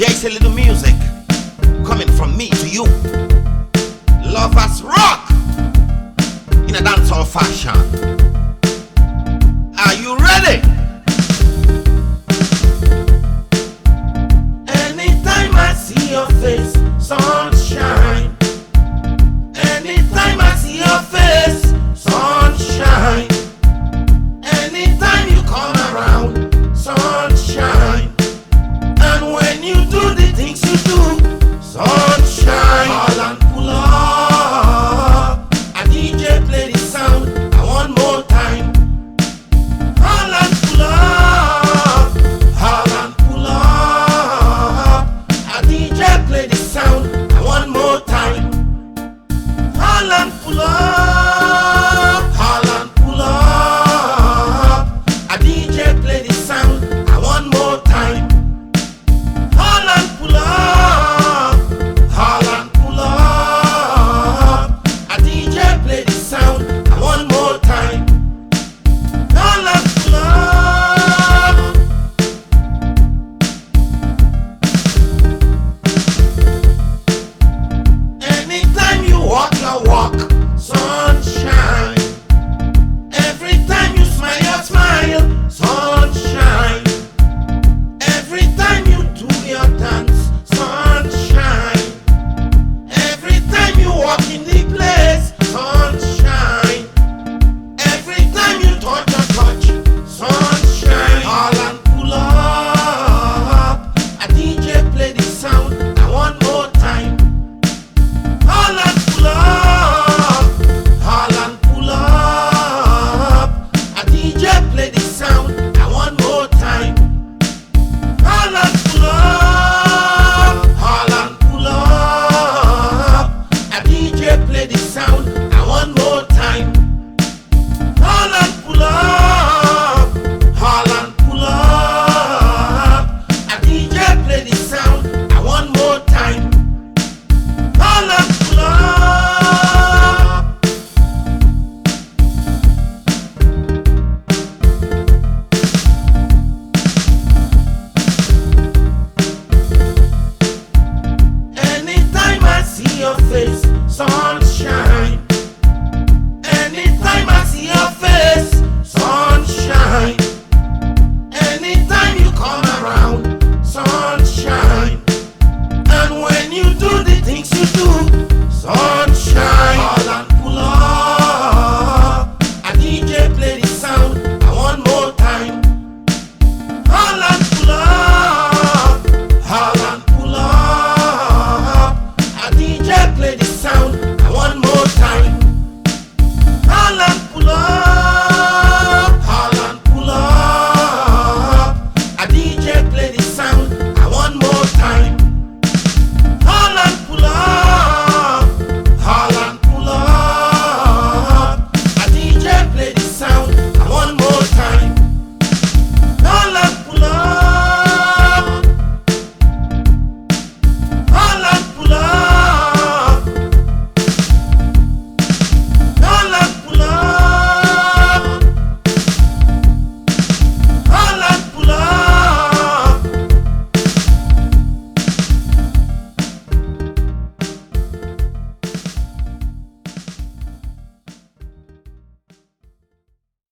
Here's a little music coming from me to you. Lovers rock in a dancehall fashion. Are you ready? Anytime I see your face, sunshine. Anytime I see your face, sunshine. Anytime you come around, sunshine. And when you do the things you do, sunshine. Call and pull up. A DJ play the sound. I want more time. Call and pull up. Call and pull up. A DJ play the sound. I want more time. Call and pull up. Call and pull up. A DJ play the